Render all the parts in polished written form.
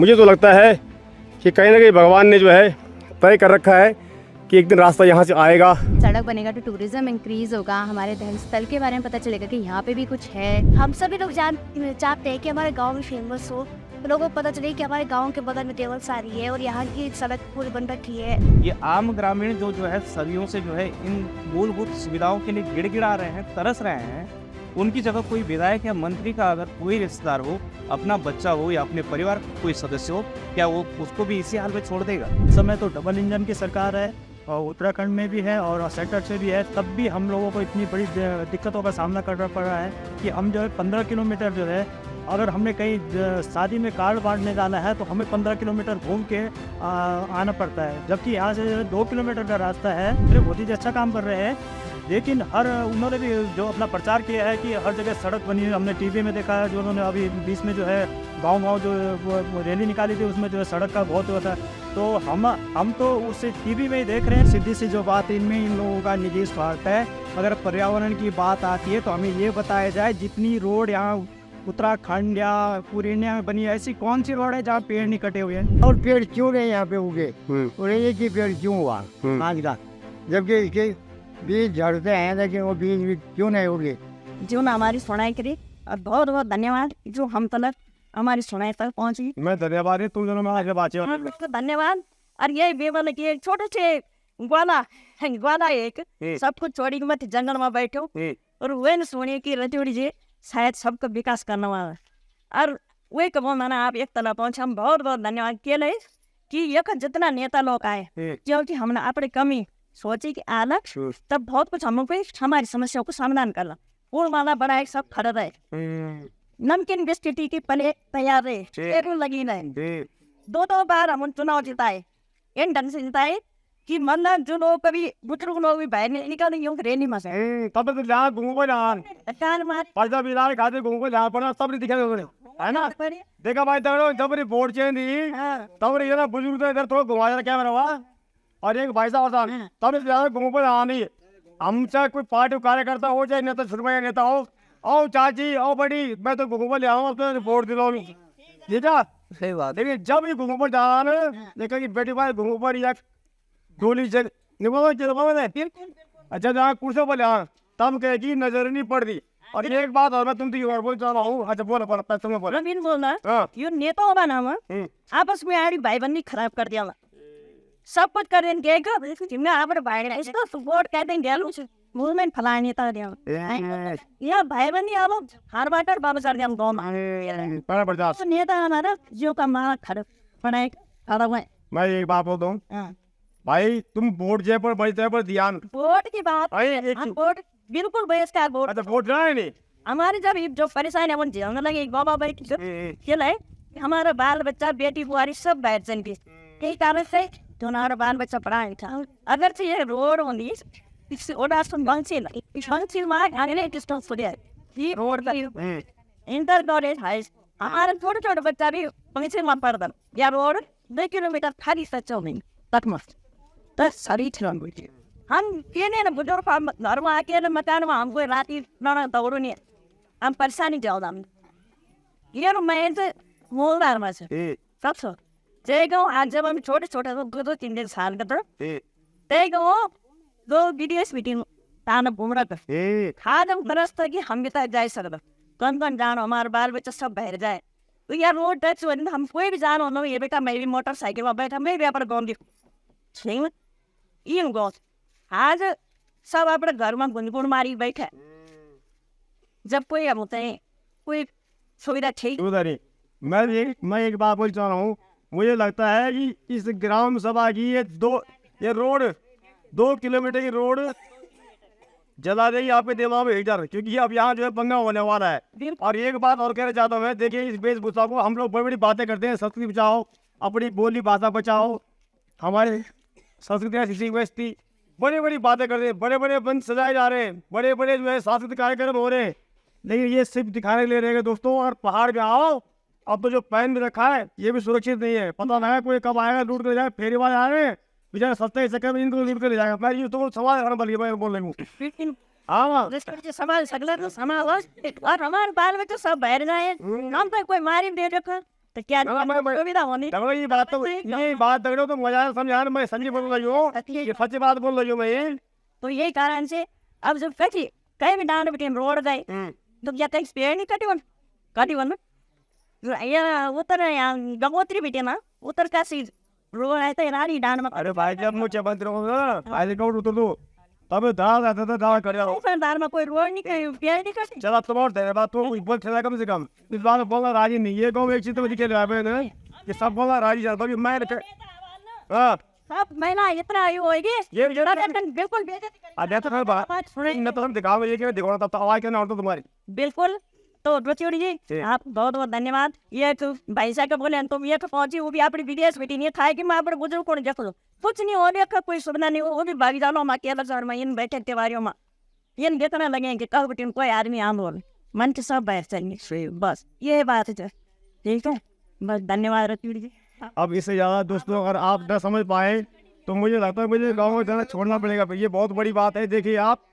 मुझे तो लगता है कि कहीं ना कहीं भगवान ने जो है तय कर रखा है कि एक दिन रास्ता यहाँ से आएगा। सड़क बनेगा तो टूरिज्म इंक्रीज होगा, हमारे धर्म स्थल के बारे में पता चलेगा कि यहाँ पे भी कुछ है। हम सभी लोग चाहते हैं कि हमारे गांव में फेमस हो, तो लोगों को पता चले कि हमारे गांव के बगल में टेबल सारी है और यहाँ की सड़क पूरी बन रखी है। ये आम ग्रामीण जो है सदियों से जो है इन मूलभूत सुविधाओं के लिए गिड़गिड़ा रहे हैं, तरस रहे हैं। उनकी जगह कोई विधायक या मंत्री का अगर कोई रिश्तेदार हो, अपना बच्चा हो या अपने परिवार का कोई सदस्य हो, क्या वो उसको भी इसी हाल में छोड़ देगा? इस समय तो डबल इंजन की सरकार है और उत्तराखंड में भी है और सेंटर से भी है, तब भी हम लोगों को इतनी बड़ी दिक्कतों का सामना करना पड़ रहा है कि हम जो है 15 किलोमीटर जो है, अगर हमने कहीं शादी में कार्ड बांटने जाना है तो हमें 15 किलोमीटर घूम के आना पड़ता है, जबकि यहाँ से 2 किलोमीटर का रास्ता है। मोदी जी अच्छा काम कर रहे हैं, लेकिन उन्होंने भी जो अपना प्रचार किया है कि हर जगह सड़क बनी है। हमने टीवी में देखा है, जो उन्होंने अभी बीच में जो है गांव-गांव जो वो रैली निकाली थी, उसमें जो है सड़क का बहुत होता है। तो हम तो उसे टीवी में ही देख रहे हैं। सीधी सी जो बात इनमें इन लोगों का निजी स्वार्थ है। अगर पर्यावरण की बात आती है तो हमें ये बताया जाए, जितनी रोड यहाँ उत्तराखंड या पूरी इंडिया में बनी है, ऐसी कौन सी रोड है जहाँ पेड़ नहीं कटे हुए हैं? और पेड़ क्यों नहीं यहाँ पे उगे, और एक ही पेड़ क्यों हुआ आज का, जबकि इसके बीज झड़ते हैं, लेकिन वो बीज भी क्यों नहीं उगे? जो ना हमारी सुनाई करी, और बहुत बहुत धन्यवाद जो हम तक हमारी सुनाई तक पहुंची। मैं धन्यवाद है तुम दोनों में आगे बात तो धन्यवाद। और ये बेबल की एक छोटे से ग्वाला एक सब कुछ छोड़ी के मत जंगल में बैठो और वे न सुनिए कि रतौड़ी जी शायद सबका विकास करने वाला, और वे कबो मैंने आप एक तरह पहुंचे। हम बहुत बहुत धन्यवाद के लिए कि ये जितना नेता लोग आए, क्योंकि हमने अपनी कमी सोची कि अलग, तब बहुत कुछ हम लोग को हमारी समस्याओं को समाधान करना। फूल माला बनाए सब खड़ा रहे, नमकीन बिस्किट की प्लेट तैयार रहे, टेबल लगी रहे। 2 बार हम चुनाव जिताए, इन ढंग से जिताए कि मतलब जो लोग कभी बुजुर्ग लोग भी बाहर नहीं निकल यूं रेली में से तब तो जहाँ घूमो को जहाँ कान मार पैसा भी लाए खाते घूमो को जहाँ पड़ा तब नहीं दिखेगा उन्हें, है ना? देखा भाई तब जब मेरी वोट चेंज थी तब ये ना बुजुर्ग तो इधर थोड़ा घुमा क्या मेरा हुआ, और एक भाई साहब था तब ज्यादा घूमो को जहाँ नहीं। हम चाहे कोई पार्टी कार्यकर्ता हो चाहे नेता छोटा नेता हो, आओ चाची आओ बड़ी, मैं तो घूमो ले आऊँ अपने वोट दिलाओ, ठीक है? सही बात। लेकिन जब ये घूमो पर जाना देखा कि बेटी भाई घूमो पर या डोली जग अच्छा जहाँ कुर्सियों पर यहाँ तब कहेगी नजर नहीं पड़ती। और एक बात और मैं तुमसे और बोल रहा हूँ, अच्छा बोला तुम्हें बोला रवीन बोलना, ये नेताओं का नाम है आपस में यार भाई बंदी खराब कर दिया, सब कुछ कर देंगे मैं आप भाई इसको सपोर्ट कर देंगे मूवमेंट फलाए नेता दिया या भाई बंदी आप हर बार बाबा कर दिया गाँव में बड़ा बर्दाश्त नेता हमारा जो का मारा खराब पढ़ाई खराब है। मैं एक बात बोलता हूँ भाई, तुम वोट जे पर बड़ी पर ध्यान, वोट की बात हम वोट बिल्कुल बहिष्कार वोट। अच्छा वोट रहा है नहीं हमारे जब जो परेशानी है वो झेलने लगे बाबा भाई खेल है, हमारा बाल बच्चा बेटी बुआरी सब बाहर चल गए, कई कारण से तो हमारा बाल बच्चा पढ़ा नहीं था। अगर से ये रोड होनी रोड इंटर कॉलेज है, हमारे छोटे छोटे बच्चा भी पंचे में पढ़ता या रोड 2 किलोमीटर खाली सच्चो नहीं तक मस्त तक सारी हम ये ना बुजुर्ग घर में आके ना मकान में हमको राती ना दौड़ो नहीं, हम परेशानी जाओ हम ये मैं से मोलदार में से सब सो जयगा आज जब हम छोटे छोटे 2-3 साल का तो तेगा 2 वीडियोस मीटिंग ताना घूमरा कर खादम ग्रस्त कि हम भी तक जा सकते कौन जानो हमारे बाल बच्चा सब बाहर जाए तो यार रोड टच हो हम कोई भी जानो ना ये बेटा मैं भी मोटरसाइकिल में बैठा मैं भी अपने गाँव दी इन गाँव आज सब अपने घर में गुनगुन मारी बैठे, जब कोई हम होते हैं कोई सुविधा ठीक मैं एक बात बोल रहा हूँ, मुझे लगता है कि इस ग्राम सभा की ये रोड 2 किलोमीटर की रोड जला देगी आपके दिमाग में इधर, क्योंकि अब यहाँ जो है पंगा होने वाला है। और एक बात और कहना चाहता हूँ मैं, देखिए इस वेशभूषा को हम लोग बड़ी बड़ी बातें करते हैं, संस्कृति बचाओ, अपनी बोली भाषा बचाओ, हमारे संस्कृति बड़ी बड़ी बातें करते हैं, बड़े बड़े बंद सजाए जा रहे हैं, बड़े बड़े जो है सांस्कृतिक कार्यक्रम हो रहे हैं, लेकिन ये सिर्फ दिखाने के लिए रहेगा दोस्तों। और पहाड़ पे आओ, अब तो जो पैन भी रखा है ये भी सुरक्षित नहीं है, पता नहीं है कोई कब आएगा लूट कर जाएगा, फेरी वाले आ रहे हैं बेचारे सस्ते चक्कर में इनको लूट कर ले जाएगा। मैं ये तो सवाल बोल रही हूँ हाँ समाज सगला तो समाज और हमारे बाल में तो सब बाहर जाए हम तो कोई मारी दे रखा तो क्या मैं- सुविधा होनी तगड़ो ये बात तगड़ो तो मजा समझा मैं संजय बोल रही हूँ, ये सच्ची बात बोल रही हूँ मैं ये। तो यही कारण से अब जब कहीं कहीं भी डांड बिटिन रोड गए तो क्या कहीं स्पेयर नहीं कटी वन यहाँ उत्तर यहाँ गंगोत्री बिटे ना उत्तर काशी रोड है तो रानी डांड में अरे भाई जब मुख्यमंत्री होगा आज कौन उतर दो तब दाल आता था दाल कर जाओ। दार में कोई रोड नहीं कहीं पेड़ नहीं कटी चला तुम और तेरे बात तो बोल चला कम से कम इस बात में बोलना राजी नहीं है। गाँव में एक चीज तो दिखे रहा है कि सब बोलना राजी जाता है मैं हाँ सब महिला इतना आयु होगी ये बिल्कुल बेइज्जती अरे तो फिर बात न तो हम दिखाओ ये कि दिखाना तब तो आवाज क्या तो तुम्हारी बिल्कुल। तो रुचियोड़ी जी आप बहुत बहुत धन्यवाद। ये तो भाई साहब बोले तुम ये तो पहुंची वो भी अपनी विदेश बेटी नहीं था कि मैं अपने बुजुर्ग को देख लो कुछ नहीं हो रहा कोई सुविधा नहीं हो वो भी भागी जानो मैं अकेला शहर में इन बैठे त्योहारियों में इन देखने लगे कि कब बेटी कोई आदमी आम बोल मन के सब बैठ जाएंगे बस ये बात है ठीक है बस धन्यवाद रुचियोड़ी जी। अब इससे ज़्यादा दोस्तों अगर आप न समझ पाए तो मुझे लगता है मुझे गाँव में जाना छोड़ना पड़ेगा। ये बहुत बड़ी बात है। देखिए आप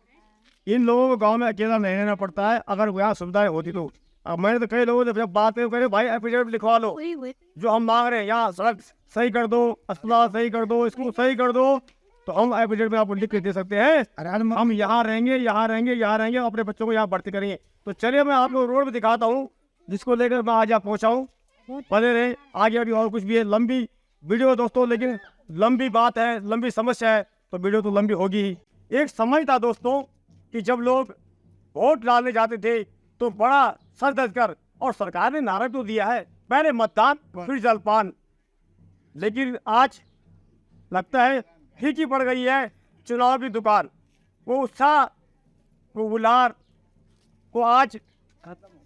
इन लोगों को गांव में अकेला नहीं रहना पड़ता है अगर यहाँ सुविधाएं होती तो। अब मैंने तो कई लोगों से जब बात करे भाई एफिडेविट लिखवा लो जो हम मांग रहे हैं यहाँ सड़क सही कर दो अस्पताल सही कर दो स्कूल सही कर दो तो हम एफिडेविट में आपको लिख के दे सकते हैं हम यहाँ रहेंगे अपने बच्चों को यहाँ भर्ती करेंगे। तो चलिए मैं आपको रोड पे दिखाता हूँ जिसको लेकर मैं आज यहाँ पहुँचा हूँ। बने रहे आगे अभी और कुछ भी है लंबी वीडियो दोस्तों लेकिन लंबी बात है लंबी समस्या है तो वीडियो तो लंबी होगी ही। एक समय था दोस्तों कि जब लोग वोट डालने जाते थे तो बड़ा सर दर्द कर और सरकार ने नारा तो दिया है पहले मतदान फिर जलपान, लेकिन आज लगता है फीकी पड़ गई है चुनाव की दुकान। वो उत्साह वो उलार को आज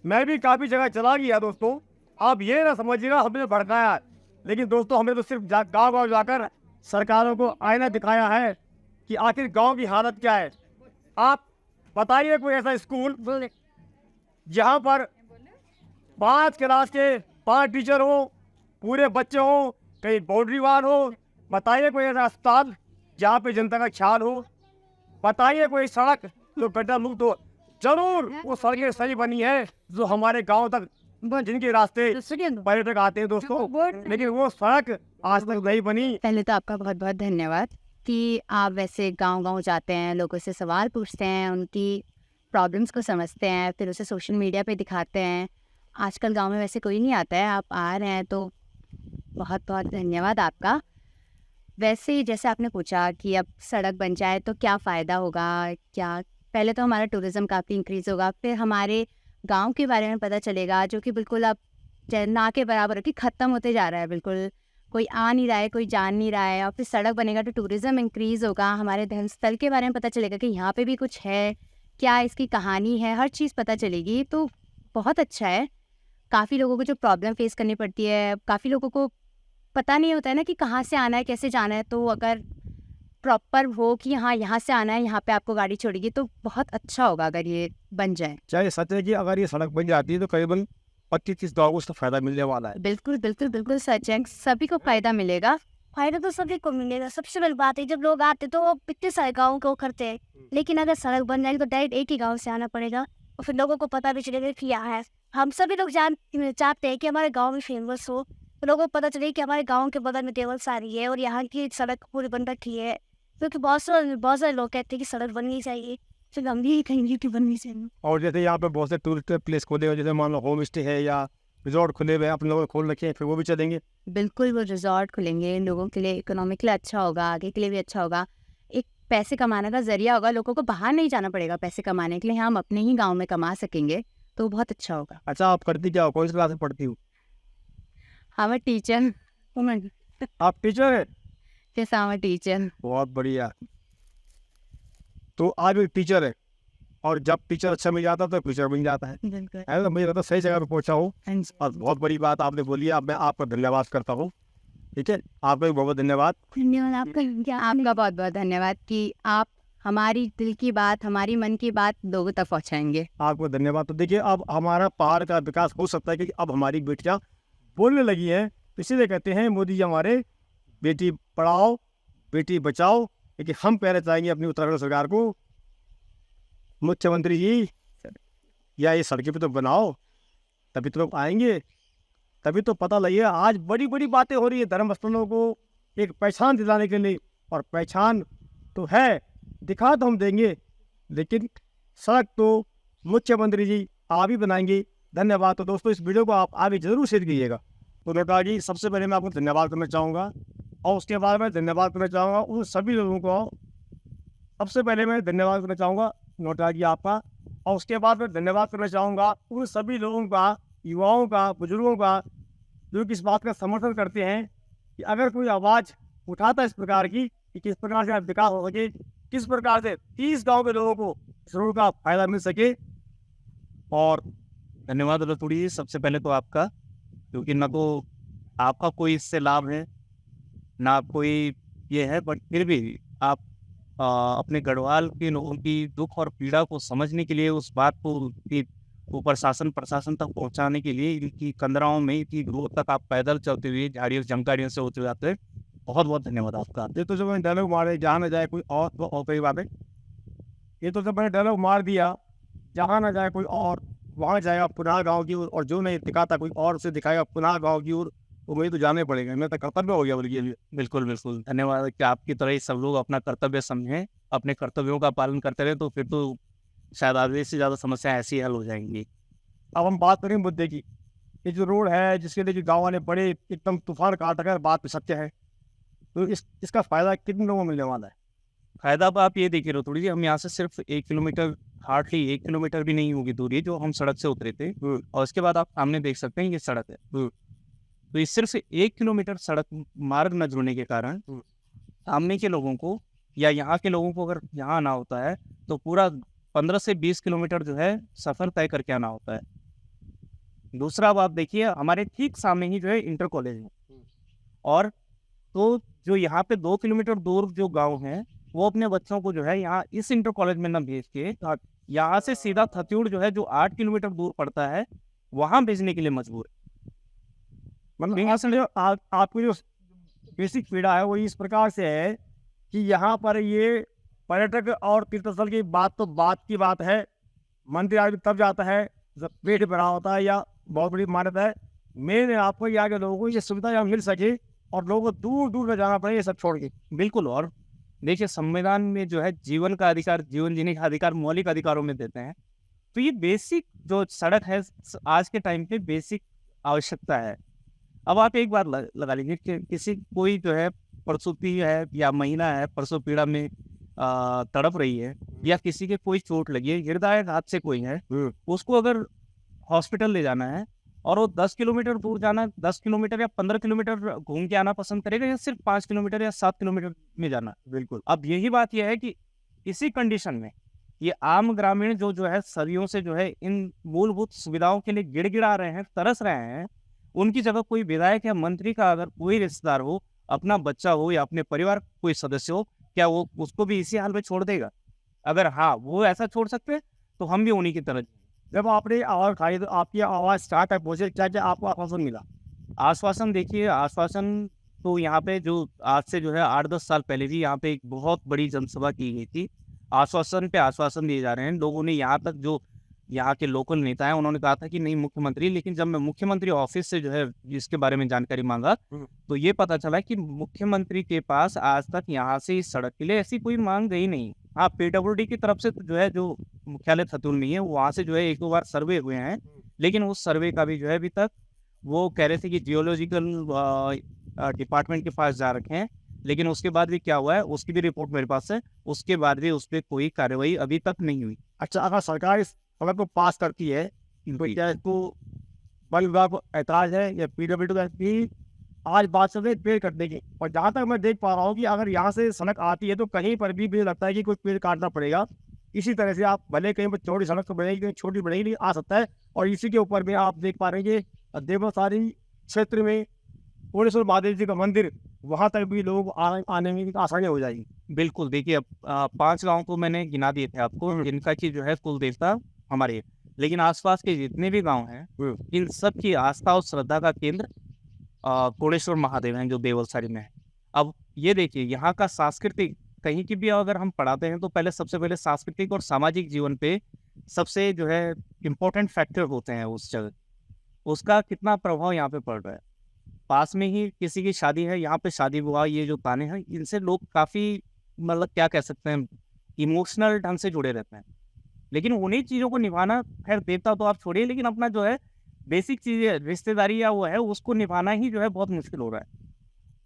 मैं भी काफ़ी जगह चला गया दोस्तों। आप ये ना समझिएगा हमने भड़काया लेकिन दोस्तों हमने तो सिर्फ गाँव जाकर सरकारों को आईना दिखाया है कि आखिर गांव की हालत क्या है। आप बताइए कोई ऐसा स्कूल जहां पर 5 क्लास के 5 टीचर हो पूरे बच्चे हो कहीं बाउंड्री वाल हो। बताइए कोई ऐसा अस्पताल जहाँ पे जनता का ख्याल हो। बताइए कोई सड़क जो गड्ढा मुक्त हो। जरूर वो सड़कें सही बनी है जो हमारे गांव तक जिनके रास्ते पर्यटक आते हैं दोस्तों, लेकिन वो सड़क आज तक नहीं बनी। पहले तो आपका बहुत बहुत धन्यवाद कि आप वैसे गांव-गांव जाते हैं, लोगों से सवाल पूछते हैं, उनकी प्रॉब्लम्स को समझते हैं, फिर उसे सोशल मीडिया पे दिखाते हैं। आजकल गांव में वैसे कोई नहीं आता है, आप आ रहे हैं तो बहुत बहुत धन्यवाद आपका। वैसे ही जैसे आपने पूछा कि अब सड़क बन जाए तो क्या फ़ायदा होगा, क्या पहले तो हमारा टूरिज़्म काफ़ी इंक्रीज़ होगा, फिर हमारे गांव के बारे में पता चलेगा जो कि बिल्कुल अब ना के बराबर है कि ख़त्म होते जा रहा है। बिल्कुल कोई आ नहीं रहा है, कोई जान नहीं रहा है। और फिर सड़क बनेगा तो टूरिज़्म इंक्रीज़ होगा, हमारे धर्म स्थल के बारे में पता चलेगा कि यहाँ पे भी कुछ है, क्या इसकी कहानी है, हर चीज़ पता चलेगी। तो बहुत अच्छा है। काफ़ी लोगों को जो प्रॉब्लम फेस करनी पड़ती है, काफ़ी लोगों को पता नहीं होता है ना कि कहाँ से आना है, कैसे जाना है। तो अगर प्रॉपर हो कि हाँ यहाँ से आना है, यहाँ पे आपको गाड़ी छोड़ेगी, तो बहुत अच्छा होगा अगर ये बन जाए। चाहे सच है कि अगर ये सड़क बन जाती है तो करीबन 25-30 गाँव को उसका फायदा मिलने वाला है। बिल्कुल बिल्कुल बिल्कुल सच है, सभी को फ़ायदा मिलेगा। फायदा तो सभी को मिलेगा। सबसे बड़ी बात है जब लोग आते तो वो इतने सारे गाँव को करते हैं, लेकिन अगर सड़क बन जाएगी तो डायरेक्ट एक ही गाँव से आना पड़ेगा और फिर लोगों को पता भी चलेगा कि यहाँ है। हम सभी लोग चाहते हैं कि हमारे गाँव में फेमस हो, तो लोगों को पता चले कि हमारे गाँव के बगल में टेबल सारी है और यहाँ की सड़क पूरी बन रखी है। क्योंकि बहुत सारे लोग कहते हैं कि सड़क बननी चाहिए, फिर हम भी कहेंगे कि बननी चाहिए। और जैसे यहाँ पे बहुत से टूरिस्ट प्लेस खोले हुए, जैसे मान लो होम स्टे है या रिजॉर्ट खुले हुए अपने लोगों ने खोल रखे हैं, फिर वो भी चलेंगे। बिल्कुल वो रिजॉर्ट खुलेंगे, लोगों के लिए इकोनॉमिकली अच्छा होगा, आगे के लिए भी अच्छा होगा। एक पैसे कमाने का जरिया होगा, लोगों को बाहर नहीं जाना पड़ेगा पैसे कमाने के लिए, हम अपने ही गाँव में कमा सकेंगे, तो बहुत अच्छा होगा। अच्छा आप करती क्या हो, कौन सी क्लास में पढ़ती हूँ? हम टीचर, आप टीचर है? जैसे हम टीचर। बहुत बढ़िया। तो आज भी टीचर है और जब टीचर अच्छा मिल जाता है तो टीचर बन जाता है। बिल्कुल तो मुझे लगता है सही जगह पे पहुंचा हूँ और बहुत बड़ी बात आपने बोली है। अब मैं आपका धन्यवाद करता हूँ। ठीक है, आपका भी बहुत बहुत धन्यवाद। धन्यवाद आपका, आपका बहुत बहुत धन्यवाद कि आप हमारी दिल की बात, हमारी मन की बात लोगों तक पहुँचाएंगे। आपको धन्यवाद। तो देखिए अब हमारा पहाड़ का विकास हो सकता है क्योंकि अब हमारी बेटियाँ बोलने लगी हैं, इसीलिए कहते हैं मोदी जी हमारे बेटी पढ़ाओ बेटी बचाओ। क्योंकि हम पहले चाहेंगे अपनी उत्तराखंड सरकार को, मुख्यमंत्री जी या ये सड़कें पे तो बनाओ, तभी तो लोग आएंगे। तभी तो पता लगेगा। आज बड़ी बड़ी बातें हो रही है धर्म स्थलों को एक पहचान दिलाने के लिए, और पहचान तो है, दिखा तो हम देंगे, लेकिन सड़क तो मुख्यमंत्री जी आप ही बनाएंगे। धन्यवाद। तो दोस्तों, इस वीडियो को आप आगे जरूर शेयर कीजिएगा। तो नोटा जी, सबसे पहले मैं आपको धन्यवाद करना चाहूँगा, और उसके बाद मैं धन्यवाद करना चाहूँगा उन सभी लोगों को। सबसे पहले मैं धन्यवाद करना चाहूँगा नोटा जी आपका, और उसके बाद मैं धन्यवाद करना चाहूँगा उन सभी लोगों का, युवाओं का, बुजुर्गों का, जो कि इस बात का समर्थन करते हैं कि अगर कोई आवाज़ उठाता है इस प्रकार की कि किस प्रकार से विकास हो सके, किस प्रकार से 30 गांव के लोगों को इस रोड का फायदा मिल सके। और धन्यवाद रतूड़ी जी, सबसे पहले तो आपका, क्योंकि ना तो आपका कोई इससे लाभ है ना कोई ये है, बट फिर भी आप अपने गढ़वाल के लोगों की दुख और पीड़ा को समझने के लिए, उस बात को कि ऊपर शासन प्रशासन तक पहुंचाने के लिए इनकी कंदराओं में इतनी दूर तक आप पैदल चलते हुए झाड़ियों जंगाड़ियों से होते जाते हैं। बहुत बहुत धन्यवाद आपका। ये तो जब मैंने डायलॉग मारे, जहाँ न जाए कोई और कई बातें, ये तो जब मैंने डायलॉग मार दिया, जहाँ न जाए कोई और वहाँ जाएगा पुनः गाँव की ओर, और जो नहीं दिखाता कोई और उसे दिखाएगा पुनः गाँव की ओर, तो मुझे तो जाने पड़ेगा। मेरा तो कर्तव्य हो गया बल्कि अभी। बिल्कुल बिल्कुल, धन्यवाद कि आपकी तरह ही सब लोग अपना कर्तव्य समझें, अपने कर्तव्यों का पालन करते रहे, तो फिर तो शायद आधे से ज़्यादा समस्या ऐसी हल हो जाएंगी। अब हम बात करें मुद्दे की। ये जो रोड है जिसके लिए जो गाँव वाले बड़े एकदम तूफान काट अगर बात पे सत्य है, तो इसका फायदा कितने लोगों को मिलने वाला है? फायदा अब आप ये देखिए थोड़ी जी, हम यहाँ से सिर्फ 1 किलोमीटर, हार्डली 1 किलोमीटर भी नहीं होगी दूरी जो हम सड़क से उतरे थे, और उसके बाद आप सामने देख सकते हैं ये सड़क है। तो इस सिर्फ 1 किलोमीटर सड़क मार्ग न जुड़ने के कारण सामने के लोगों को या यहाँ के लोगों को अगर यहाँ आना होता है तो पूरा 15 से 20 किलोमीटर जो है सफ़र तय करके आना होता है। दूसरा अब आप देखिए, हमारे ठीक सामने ही जो है इंटर कॉलेज है, और तो जो यहाँ पे 2 किलोमीटर दूर जो गांव हैं वो अपने बच्चों को जो है यहाँ इस इंटर कॉलेज में न भेज के यहाँ से सीधा थत्यूड़ जो है जो 8 किलोमीटर दूर पड़ता है वहाँ भेजने के लिए मजबूर है। मतलब यहाँ से जो आपको जो बेसिक पीड़ा है वो इस प्रकार से है कि यहाँ पर ये पर्यटक और तीर्थ स्थल की बात तो बात की बात है, मंदिर आदमी तब जाता है जब पेट भरा होता है या बहुत बड़ी मान्यता है। मेन आपको यहाँ के लोगों को ये सुविधा यहाँ मिल सके और लोगों को दूर दूर में जाना पड़े ये सब छोड़ के। बिल्कुल, और देखिए संविधान में जो है जीवन का अधिकार, जीवन जीने का अधिकार मौलिक अधिकारों में देते हैं, तो ये बेसिक जो सड़क है आज के टाइम पे बेसिक आवश्यकता है। अब आप एक बार लगा लीजिए कि किसी कोई जो है प्रसूति है या महिला है प्रसव पीड़ा में तड़प रही है, या किसी के कोई चोट लगी है, हृदयाघात से कोई है, उसको अगर हॉस्पिटल ले जाना है और वो 10 किलोमीटर दूर जाना, 10 किलोमीटर या 15 किलोमीटर घूम के आना पसंद करेगा या सिर्फ 5 किलोमीटर या 7 किलोमीटर में जाना? बिल्कुल। अब यही बात यह है कि इसी कंडीशन में ये आम ग्रामीण जो है सदियों से जो है इन मूलभूत सुविधाओं के लिए गिड़गिड़ा रहे हैं, तरस रहे हैं, उनकी जगह कोई विधायक या मंत्री का अगर कोई रिश्तेदार हो, अपना बच्चा हो या अपने परिवार कोई सदस्य हो, क्या वो उसको भी इसी हाल में छोड़ देगा? अगर हाँ वो ऐसा छोड़ सकते हैं तो हम भी उन्हीं की तरह। जब आपने आवाज़ उठाई तो आपकी आवाज़ स्टार्ट तक पहुँचे, क्या क्या आपको आश्वासन मिला? आश्वासन देखिए, आश्वासन तो यहाँ पे जो आज से जो है 8-10 साल पहले भी यहाँ पे एक बहुत बड़ी जनसभा की गई थी। आश्वासन पे आश्वासन दिए जा रहे हैं लोगों ने। यहाँ तक जो यहाँ के लोकल नेता हैं उन्होंने कहा था कि नहीं मुख्यमंत्री, लेकिन जब मैं मुख्यमंत्री ऑफिस से जो है इसके बारे में जानकारी मांगा तो ये पता चला कि मुख्यमंत्री के पास आज तक यहाँ से इस सड़क के लिए ऐसी कोई मांग गई नहीं। हाँ, PWD की तरफ से जो है जो मुख्यालय थतुल नहीं है वहाँ से जो है 1-2 बार सर्वे हुए हैं, लेकिन उस सर्वे का भी जो है अभी तक वो कह रहे थे कि जियोलॉजिकल डिपार्टमेंट के पास जा रखे हैं, लेकिन उसके बाद भी क्या हुआ है उसकी भी रिपोर्ट मेरे पास है, उसके बाद भी उस पर कोई कार्रवाई अभी तक नहीं हुई। अच्छा, अगर सरकार इस सड़क को पास करती है तो क्या इसको वन विभाग को ऐतराज है या PWD का? भी आज बात चल रही है पेड़ कटने की, और जहाँ तक मैं देख पा रहा हूँ कि अगर यहाँ से सड़क आती है तो कहीं पर भी मुझे लगता है कि कोई पेड़ काटना पड़ेगा। इसी तरह से आप भले कहीं पर चौड़ी सड़क तो बनेगी, कहीं छोटी बनेगी, नहीं आ सकता है। और इसी के ऊपर में आप देख पा रहे हैं कि देवसारी क्षेत्र में कोणेश्वर महादेव जी का मंदिर, वहाँ तक भी लोग आने में आसानी हो जाएगी। बिल्कुल, देखिए अब 5 गाँव को मैंने गिना दिए थे आपको, जिनका की जो है कुल देवता हमारे, लेकिन आसपास के जितने भी गांव हैं इन सब की आस्था और श्रद्धा का केंद्र कोणेश्वर महादेव हैं जो देवलसारी में है। अब ये देखिए यहाँ का सांस्कृतिक, कहीं की भी अगर हम पढ़ाते हैं तो पहले सबसे पहले सांस्कृतिक और सामाजिक जीवन पे सबसे जो है इम्पोर्टेंट फैक्टर होते हैं उस जगह। उसका कितना प्रभाव यहाँ पे पड़ रहा है। पास में ही किसी की शादी है, यहाँ पे शादी विवाह ये जो ताने हैं, इनसे लोग काफ़ी मतलब क्या कह सकते हैं, इमोशनल ढंग से जुड़े रहते हैं। लेकिन उन्हीं चीज़ों को निभाना, खैर देवता तो आप छोड़िए, लेकिन अपना जो है बेसिक चीज़ें रिश्तेदारी या वो है उसको निभाना ही जो है बहुत मुश्किल हो रहा है।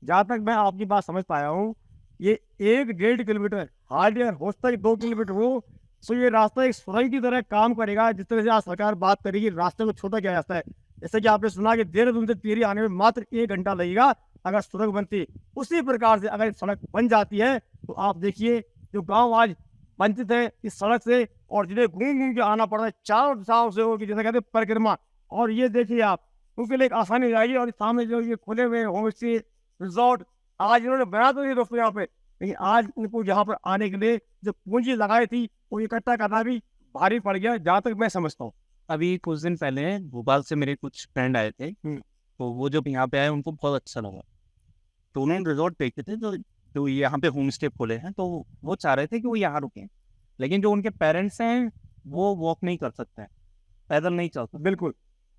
जहाँ तक मैं आपकी बात समझ पाया हूँ, ये 1-1.5 किलोमीटर हार्ड या हो सकता है 2 किलोमीटर हो, तो ये रास्ता एक सुरंग की तरह काम करेगा। जिस तरह से आज सरकार बात करेगी, रास्ते को छोटा किया जाता है। जैसे कि आपने सुना कि देहरादून से टिहरी आने में मात्र 1 घंटा लगेगा अगर सड़क बनती। उसी प्रकार से अगर सड़क बन जाती है तो आप देखिए जो गाँव आज वंचित है इस सड़क से, और जिन्हें घूम घूम के आना पड़ रहा है चारों दिशाओं से होगी, जैसे कहते हैं परिक्रमा, और ये देखिए आप उनके लिए एक आसानी हो जाएगी। और सामने जो ये खुले हुए होम स्टे रिजॉर्ट आज इन्होंने बना तो नहीं दोस्तों यहाँ पे, लेकिन आज इनको यहाँ पर आने के लिए जो पूंजी लगाई थी वो इकट्ठा करना भी भारी पड़ गया, जहाँ तक मैं समझता हूँ। अभी कुछ दिन पहले भोपाल से मेरे कुछ फ्रेंड आए थे, तो वो जब यहाँ पे आए उनको बहुत अच्छा लगा, तो उन्होंने रिजॉर्ट देखे थे तो यहाँ पे होम स्टे खोले हैं, तो वो चाह रहे थे कि वो यहाँ रुकें। लेकिन जो उनके पेरेंट्स हैं वो वॉक नहीं कर सकते हैं, पैदल नहीं चल सकते। बिल्कुल,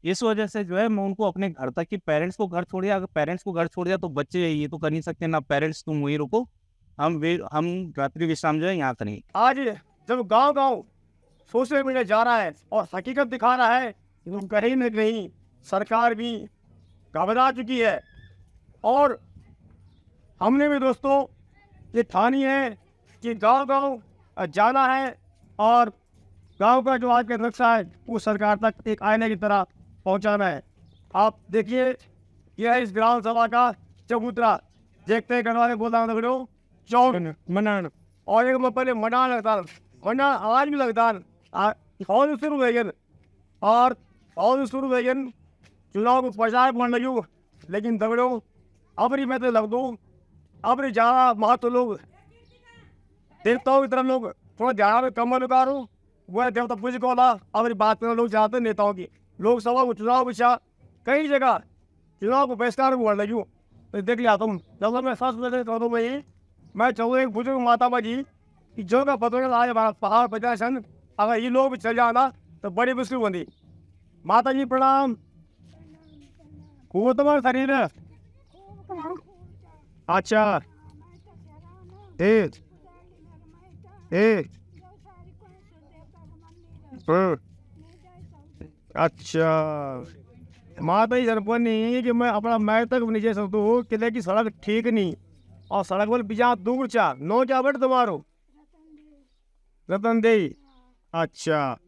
इस वजह से जो है मैं उनको अपने घर तक, कि पेरेंट्स को घर छोड़ दिया, अगर पेरेंट्स को घर छोड़ दिया तो बच्चे ये तो कर नहीं सकते ना, पेरेंट्स तुम वहीं रुको, हम रात्रि विश्राम जो है यहाँ करेंगे। आज जब गांव-गांव सोशल मीडिया जा रहा है और हकीकत दिखा रहा है, तो कहीं न कहीं सरकार भी घबरा चुकी है। और हमने भी दोस्तों ये ठानी है कि गांव-गांव जाना है, और गांव का जो आज का नक्शा है वो सरकार तक एक आईने की तरह पहुंचाना है। आप देखिए यह है इस ग्राम सभा का चबूतरा, देखते हैं गणवाले बोलता हूँ चौक मनान, और एक पहले मनान लगता मनान आज भी लगता और शुरू वेगन, और शुरू वेगन चुनाव को प्रचार पढ़ लगी, लेकिन दगड़ो अबरी मैं तो लग दूँ अबरी ज़्यादा महत्व लोग देवताओं की तरफ लोग थोड़ा ध्यान में कम उतारो, वह देवता पूज को ला अबरी बात करना लोग चाहते नेताओं की। लोकसभा को चुनाव पीछा कई जगह चुनाव को बहिष्कार भी बढ़ लगी, तो देख लिया तुम। जब मैं सच में कहूँ मैं चाहूँ एक बुजुर्ग माता जी कि जो का पता आज हमारा पहाड़ बचा सन, अगर ये लोग भी चल जाना तो बड़ी मुश्किल बनी। माता जी प्रणाम। वो तुम्हारा शरीर है अच्छा अच्छा माता जी सरपंच नहीं कि मैं अपना मैं तक नीचे सकता हूँ, किले की सड़क ठीक नहीं, और सड़क पर बिजा दूर चा नो क्या बट तुम्हारो रतन दे। अच्छा,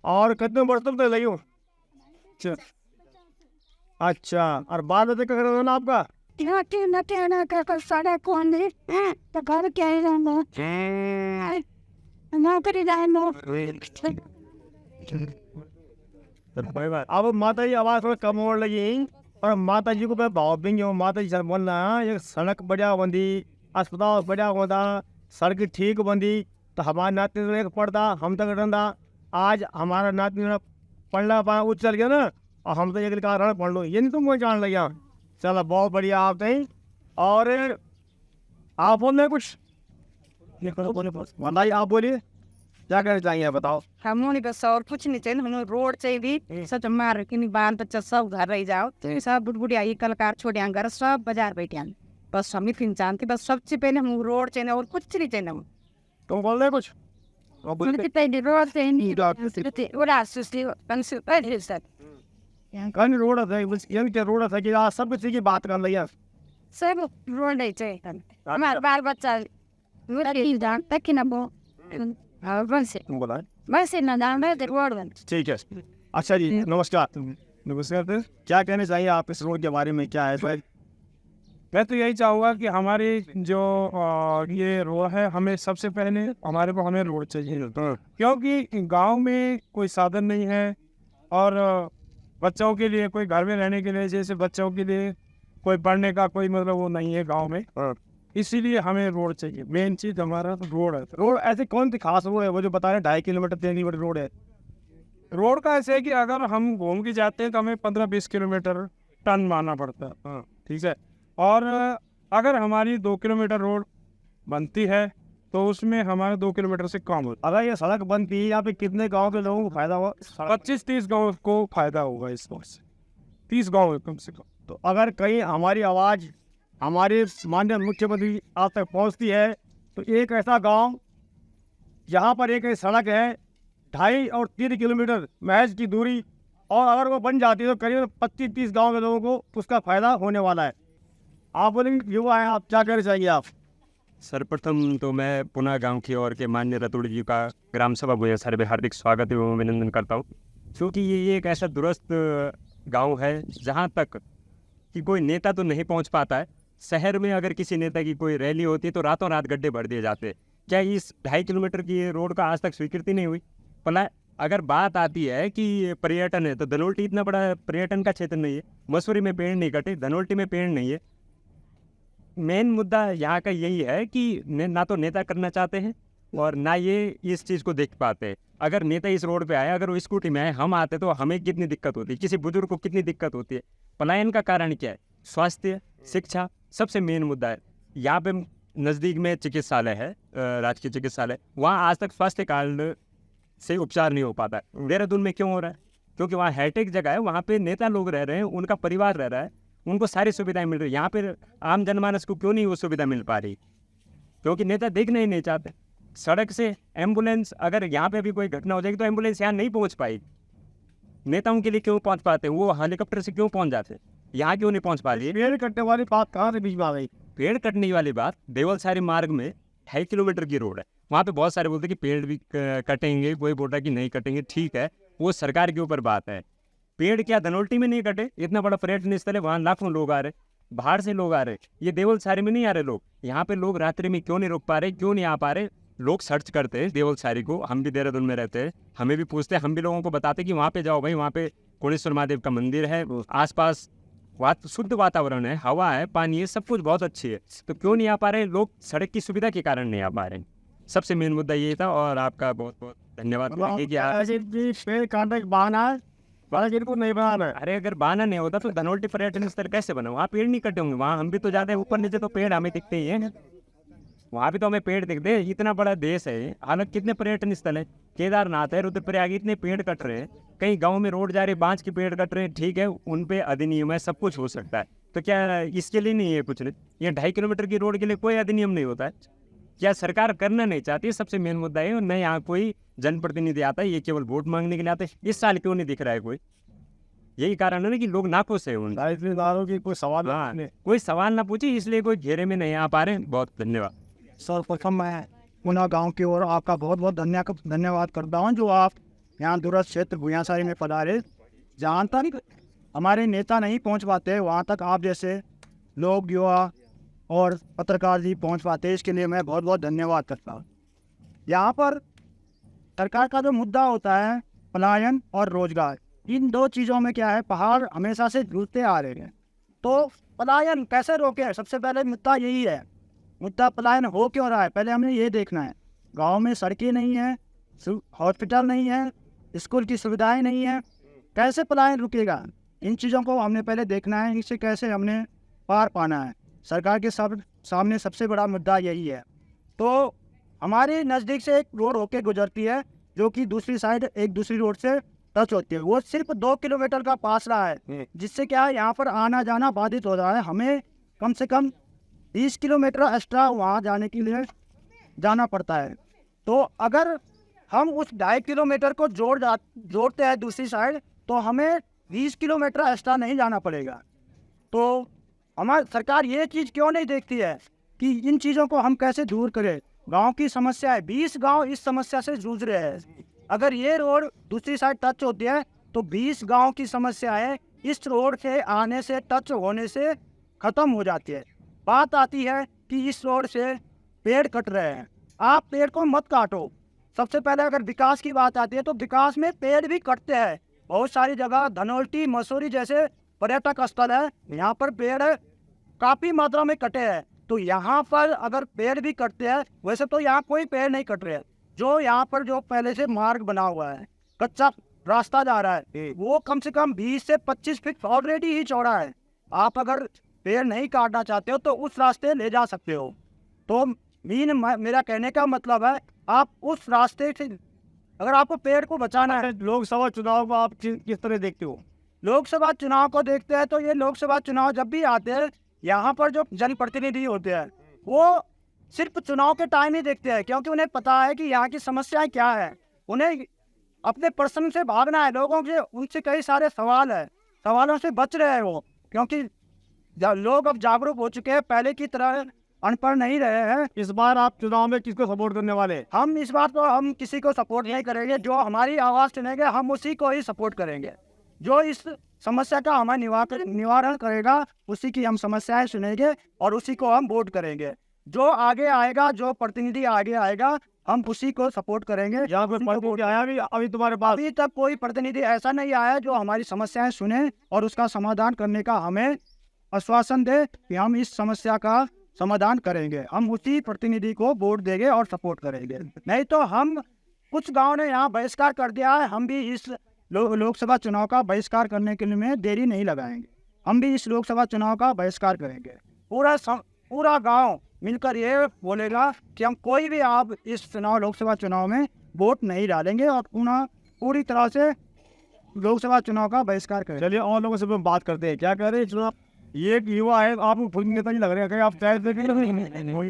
और कितने वर्ष तक लगी हो? अच्छा, और बाद में क्या करना आपका? सड़क कौन है तो घर क्या नौकरी अब माता जी आवाज थोड़ा कम होने लगी, और माता जी को मैं भाव भी हूँ। माता जी सर बोलना एक सड़क बढ़िया बंदी, अस्पताल बढ़िया होता, सड़क ठीक बंदी तो हमारा नाती पढ़ता हम तक रहता। आज हमारा नाती पढ़ना पा उच्च चल गया ना, और हम तो एक कारण पढ़ लो, ये नहीं तुम मुझे जान लगे। चलो बहुत बढ़िया आप नहीं, और आप बोल रहे कुछ बताइए, आप बोलिए क्या कहना चाहिए बताओ। हमने बस और कुछ नहीं चाहिए, हमें रोड चाहिए सच मार कि नहीं बाल बच्चा सब घर रह जाओ, तो सब बुढ़बुढ़िया ये कलाकार छोड़िया घर सब बाजार बैठिया, बस हम ही जानते बस सबसे पहले हम रोड चाहिए और कुछ नहीं चाहिए। हम तुम बोल रहे कुछ? कौन रोड है रोड है कि आज सब किसी की बात कर लिया सब रोड नहीं चाहिए, हमारे बाल बच्चा जानता कि ना वो तुम बोला वैसे ना जानता है रोड बन। ठीक है। अच्छा जी नमस्कार। नमस्कार सर, क्या कहना चाहिए आप इस रोड के बारे में? क्या है सर? मैं तो यही चाहूँगा कि हमारी जो ये रोड है, हमें सबसे पहले हमें रोड चाहिए, क्योंकि गांव में कोई साधन नहीं है, और बच्चों के लिए कोई घर में रहने के लिए, जैसे बच्चों के लिए कोई पढ़ने का कोई मतलब वो नहीं है गांव में, इसीलिए हमें रोड चाहिए। मेन चीज़ हमारा रोड है। रोड ऐसी कौन सी खास रोड है वो जो बता रहे 2.5 किलोमीटर 3 किलोमीटर रोड है? रोड का ऐसे है कि अगर हम घूम के जाते हैं तो हमें 15-20 किलोमीटर टर्न मारना पड़ता है, ठीक है। और अगर हमारी 2 किलोमीटर रोड बनती है तो उसमें हमारे 2 किलोमीटर से कम होता अगर ये सड़क बनती है यहाँ पे कितने गांव के लोगों को फायदा हुआ? है। 25-30 गाँव को फायदा होगा इस वक्त से। 30 गांव है कम से कम। तो अगर कहीं हमारी आवाज़ हमारे माननीय मुख्यमंत्री आप तक पहुंचती है तो एक ऐसा गांव जहां पर एक ऐसी सड़क है 2.5 और 3 किलोमीटर महज की दूरी, और अगर वो बन जाती है तो करीब 25-30 गांव के लोगों को उसका फ़ायदा होने वाला है। आप बोलेंगे युवा हैं, आप क्या करना चाहिए आप? सर्वप्रथम तो मैं पुनः गांव की ओर के माननीय रतुड़ी जी का ग्राम सभा भुया सर में हार्दिक स्वागत एवं अभिनंदन करता हूँ, क्योंकि ये एक ऐसा दुरुस्त गांव है जहां तक कि कोई नेता तो नहीं पहुंच पाता है। शहर में अगर किसी नेता की कोई रैली होती है तो रातों रात गड्ढे भर दिए जाते हैं। क्या इस 2.5 किलोमीटर की ये रोड का आज तक स्वीकृति नहीं हुई? भला अगर बात आती है कि पर्यटन है तो धनोल्टी इतना बड़ा पर्यटन का क्षेत्र नहीं है, मसूरी में पेड़ नहीं कटे, धनोल्टी में पेड़ नहीं है। मेन मुद्दा यहाँ का यही है कि ना तो नेता करना चाहते हैं और ना ये इस चीज़ को देख पाते हैं। अगर नेता इस रोड पे आए, अगर वो स्कूटी में आए, हम आते तो हमें कितनी दिक्कत होती है, किसी बुजुर्ग को कितनी दिक्कत होती है। पलायन का कारण क्या है? स्वास्थ्य, शिक्षा सबसे मेन मुद्दा है। यहाँ पे नज़दीक में चिकित्सालय है, राजकीय चिकित्सालय, वहाँ आज तक स्वास्थ्य कार्ड से उपचार नहीं हो पाता है। देहरादून में क्यों हो रहा है? क्योंकि वहाँ हाईटेक जगह है, वहाँ पे नेता लोग रह रहे हैं, उनका परिवार रह रहा है, उनको सारी सुविधाएं मिल रही है। यहाँ पे आम जनमानस को क्यों नहीं वो सुविधा मिल पा रही? क्योंकि नेता देखना ही नहीं चाहते। सड़क से एम्बुलेंस, अगर यहाँ पे भी कोई घटना हो जाएगी तो एम्बुलेंस यहाँ नहीं पहुँच पाएगी। नेताओं के लिए क्यों पहुँच पाते हैं? वो हेलीकॉप्टर से क्यों पहुँच जाते हैं, यहाँ क्यों नहीं पहुँच पा रही? पेड़ कटने वाली बात कहाँ से बीच में आ गई? पेड़ कटने वाली बात, देवलसारी मार्ग में 2.5 किलोमीटर की रोड है, वहाँ पे बहुत सारे बोलते हैं कि पेड़ भी कटेंगे, कोई बोल रहा है कि नहीं कटेंगे। ठीक है, वो सरकार के ऊपर बात है। पेड़ क्या धनोल्टी में नहीं कटे? इतना बड़ा पर्यटन स्थल है, वहाँ लाखों लोग आ रहे, बाहर से लोग आ रहे, ये देवलसारी में नहीं आ रहे लोग। यहाँ पे लोग रात्रि में क्यों नहीं रुक पा रहे, क्यों नहीं आ पा रहे? लोग सर्च करते हैं देवलसारी को, हम भी देहरादून में रहते हैं, हमें भी पूछते हैं, हम भी लोगों को बताते हैं कि वहाँ पे जाओ भाई, वहाँ पे कोणेश्वर महादेव का मंदिर है, आसपास शुद्ध वातावरण है, हवा है, पानी है, सब कुछ बहुत अच्छी है। तो क्यों नहीं आ पा रहे लोग? सड़क की सुविधा के कारण नहीं आ पा रहे। सबसे मेन मुद्दा ये था, और आपका बहुत बहुत धन्यवाद। ऐसे भी पेड़ काटने का बहाना है, इनको नहीं बनाना है। अरे अगर बहाना नहीं होता तो धनोल्टी पर्यटन स्थल कैसे बना? वहाँ पेड़ नहीं कटे होंगे, वहाँ हम भी तो जाते हैं ऊपर नीचे तो पेड़ हमें दिखते ही हैं, वहाँ भी तो हमें पेड़ दिखते हैं। इतना बड़ा देश है, हालांकि कितने पर्यटन स्थल है, केदारनाथ है, रुद्रप्रयाग, इतने पेड़ कट रहे हैं। कहीं गांव में रोड जा रही, बांस के पेड़ कट रहे हैं, ठीक है, उन पे अधिनियम है, सब कुछ हो सकता है। तो क्या इसके लिए नहीं है कुछ नहीं? ये 2.5 किलोमीटर की रोड के लिए कोई अधिनियम नहीं होता है? क्या सरकार करना नहीं चाहती? सबसे मेन मुद्दा है। न यहाँ कोई जनप्रतिनिधि आता है, ये केवल वोट मांगने के लिए आता है। इस साल क्यों नहीं दिख रहा है कोई? यही कारण है ना कि लोग नाखुश है उन की कोई सवाल नहीं। कोई सवाल ना पूछे, इसलिए कोई घेरे में नहीं आ पा रहे। बहुत धन्यवाद। सर्वप्रथम मैं पुनः गांव की ओर आपका बहुत बहुत धन्यवाद करता हूं, जो आप यहाँ दूरस्थ क्षेत्र भुयासारी में पधारे। जहाँ तक हमारे नेता नहीं पहुँच पाते, वहाँ तक आप जैसे लोग, युवा और पत्रकार जी पहुँच पाते, इसके लिए मैं बहुत बहुत धन्यवाद करता हूँ। यहाँ पर सरकार का जो मुद्दा होता है पलायन और रोजगार, इन दो चीज़ों में क्या है, पहाड़ हमेशा से जूझते आ रहे हैं। तो पलायन कैसे रोके? सबसे पहले मुद्दा यही है। मुद्दा पलायन हो क्यों रहा है, पहले हमें ये देखना है। गांव में सड़कें नहीं हैं, हॉस्पिटल नहीं है, स्कूल की सुविधाएं नहीं है, कैसे पलायन रुकेगा? इन चीज़ों को हमने पहले देखना है, इससे कैसे हमने पार पाना है। सरकार के सामने सबसे बड़ा मुद्दा यही है। तो हमारे नज़दीक से एक रोड होके गुजरती है, जो कि दूसरी साइड एक दूसरी रोड से टच होती है। वो सिर्फ 2 किलोमीटर का फासला है, जिससे क्या है, यहाँ पर आना जाना बाधित हो रहा है। हमें कम से कम 20 किलोमीटर एक्स्ट्रा वहाँ जाने के लिए जाना पड़ता है। तो अगर हम उस 2.5 किलोमीटर को जोड़ते हैं दूसरी साइड, तो हमें 20 किलोमीटर एक्स्ट्रा नहीं जाना पड़ेगा। तो हमारी सरकार ये चीज़ क्यों नहीं देखती है कि इन चीज़ों को हम कैसे दूर करें? गांव की समस्या है, 20 गांव इस समस्या से जूझ रहे हैं। अगर ये रोड दूसरी साइड टच होती है तो 20 गांव की समस्या है इस रोड से आने से, टच होने से ख़त्म हो जाती है। बात आती है कि इस रोड से पेड़ कट रहे हैं, आप पेड़ को मत काटो। सबसे पहले अगर विकास की बात आती है तो विकास में पेड़ भी कटते हैं। बहुत सारी जगह धनोल्टी, मसूरी जैसे पर्यटक स्थल है, यहाँ पर पेड़ काफ़ी मात्रा में कटे हैं। तो यहाँ पर अगर पेड़ भी कटते हैं, वैसे तो यहाँ कोई पेड़ नहीं कट रहे हैं। जो यहाँ पर जो पहले से मार्ग बना हुआ है, कच्चा रास्ता जा रहा है, वो कम से कम 20 से 25 फीट ऑलरेडी ही चौड़ा है। आप अगर पेड़ नहीं काटना चाहते हो तो उस रास्ते ले जा सकते हो। तो मेरा कहने का मतलब है, आप उस रास्ते से, अगर आपको पेड़ को बचाना है। लोकसभा चुनाव को आप किस तरह देखते हो? लोकसभा चुनाव को देखते हैं तो ये लोकसभा चुनाव जब भी आते हैं, यहाँ पर जो जनप्रतिनिधि होते हैं वो सिर्फ चुनाव के टाइम ही देखते हैं, क्योंकि उन्हें पता है कि यहाँ की समस्याएं क्या है। उन्हें अपने प्रश्न से भागना है, लोगों के उनसे कई सारे सवाल है, सवालों से बच रहे हैं वो, क्योंकि लोग अब जागरूक हो चुके हैं, पहले की तरह अनपढ़ नहीं रहे हैं। इस बार आप चुनाव में किसको सपोर्ट करने वाले हैं? हम इस बार तो हम किसी को सपोर्ट नहीं करेंगे, जो हमारी आवाज़ सुनेंगे हम उसी को ही सपोर्ट करेंगे। जो इस समस्या का हमारा निवारण करेगा उसी की हम समस्याएं सुनेंगे और उसी को हम वोट करेंगे। जो आगे आएगा, जो प्रतिनिधि आगे आएगा, हम उसी को सपोर्ट करेंगे। यहाँ पे प्रतिनिधि आया भी अभी तुम्हारे पास? अभी तक कोई प्रतिनिधि ऐसा नहीं आया जो हमारी समस्याएं सुने और उसका समाधान करने का हमें आश्वासन दे कि हम इस समस्या का समाधान करेंगे। हम उसी प्रतिनिधि को वोट देंगे और सपोर्ट करेंगे। नहीं तो हम, कुछ गांव ने यहाँ बहिष्कार कर दिया है, हम भी इस लोकसभा चुनाव का बहिष्कार करने के लिए में देरी नहीं लगाएंगे। हम भी इस लोकसभा चुनाव का बहिष्कार करेंगे। पूरा गांव मिलकर ये बोलेगा कि हम कोई भी आप इस चुनाव लोकसभा चुनाव में वोट नहीं डालेंगे और पूरी तरह से लोकसभा चुनाव का बहिष्कार करेंगे। चलिए और लोगों से हम बात करते हैं। क्या कह रहे हैं चुनाव? ये एक युवा है, आपको खुद नेता नहीं लग रहे हैं, कहीं आप शायद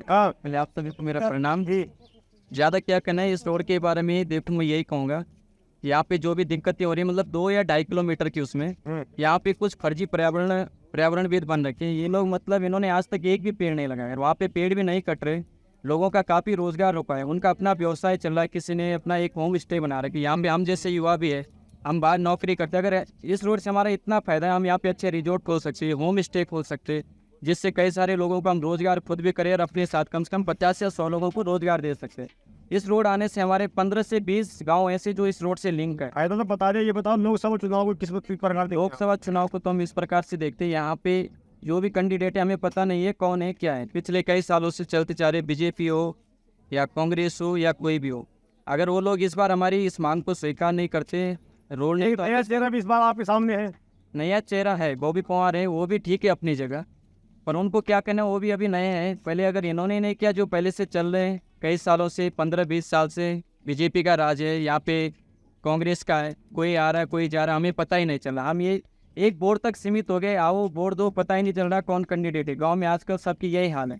पहले आप सभी को मेरा प्रणाम। ज़्यादा क्या कहना है इस रोड के बारे में, देखो मैं यही कहूँगा कि यहाँ पे जो भी दिक्कतें हो रही है, मतलब 2 या 2.5 किलोमीटर की, उसमें यहाँ पे कुछ फर्जी पर्यावरणविद बन रखे हैं ये लोग। मतलब इन्होंने आज तक एक भी पेड़ नहीं लगाया, वहाँ पे पेड़ भी नहीं कट रहे। लोगों का काफ़ी रोजगार रोका है, उनका अपना व्यवसाय चल रहा है। किसी ने अपना एक होम स्टे बना रखा है। यहाँ पे हम जैसे युवा भी है, हम बाहर नौकरी करते हैं। अगर इस रोड से हमारा इतना फ़ायदा है, हम यहाँ पे अच्छे रिजॉर्ट खोल सकते हैं, होम स्टे खोल सकते हैं, जिससे कई सारे लोगों को हम रोज़गार खुद भी करें और अपने साथ कम से कम 50 या 100 लोगों को रोज़गार दे सकते हैं। इस रोड आने से हमारे 15 से 20 गांव ऐसे जो इस रोड से लिंक है। फायदा तो बता रहे, ये बताओ लोकसभा चुनाव को किस प्रकार से? लोकसभा चुनाव को तो हम इस प्रकार से देखते हैं, यहाँ पे जो भी कैंडिडेट है हमें पता नहीं है कौन है क्या है। पिछले कई सालों से चलते जा रहे, बीजेपी हो या कांग्रेस हो या कोई भी हो, अगर वो लोग इस बार हमारी इस मांग को स्वीकार नहीं करते, रोड नहीं, नया चेहरा भी इस बार आपके सामने है। नया चेहरा है, बॉबी पवार है, वो भी ठीक है अपनी जगह, पर उनको क्या कहना, वो भी अभी नए हैं। पहले अगर इन्होंने नहीं किया, जो पहले से चल रहे हैं कई सालों से, 15-20 साल से बीजेपी का राज है, यहाँ पे कांग्रेस का है, कोई आ रहा है कोई जा रहा है, हमें पता ही नहीं चल रहा। हम ये एक बोर्ड तक सीमित हो गए, आओ वोट दो, पता ही नहीं चल रहा कौन कैंडिडेट है। गाँव में आजकल सबकी यही हाल है।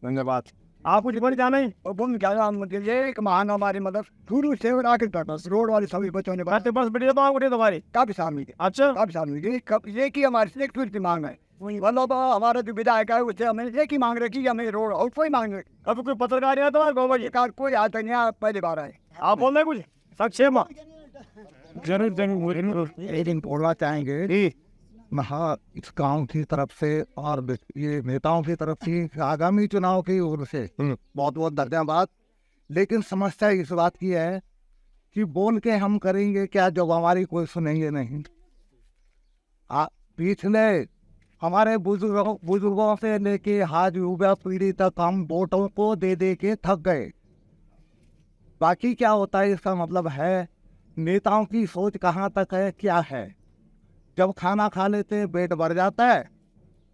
धन्यवाद। आप कुछ बोल जाना है? और बोल क्या ये एक महान हमारी मतलब शुरू से और आखिर तक रोड वाले सभी बच्चों ने बस बेटे तो आप उठे तुम्हारी काफी सामने की। अच्छा, काफी सामने की ये की हमारी एक की मांग है। मतलब हमारा जो विधायक है उससे हमें एक ही मांग रखी, हमें रोड और कोई मांग रखी। अब कोई पत्रकार है तो गाँव कोई आज तक नहीं, पहली बार आए। आप बोल रहे कुछ संक्षेप में? जरूर एक दिन बोलना चाहेंगे, हाँ, इस गांव की तरफ से और ये नेताओं की तरफ से आगामी चुनाव की ओर से बहुत बहुत धन्यवाद। लेकिन समस्या इस बात की है कि बोल के हम करेंगे क्या जब हमारी कोई सुनेंगे नहीं। पिछले हमारे बुजुर्गों से लेके आज युवा पीढ़ी तक हम वोटों को दे दे के थक गए। बाकी क्या होता है इसका मतलब है नेताओं की सोच कहाँ तक है, क्या है। जब खाना खा लेते हैं पेट भर जाता है,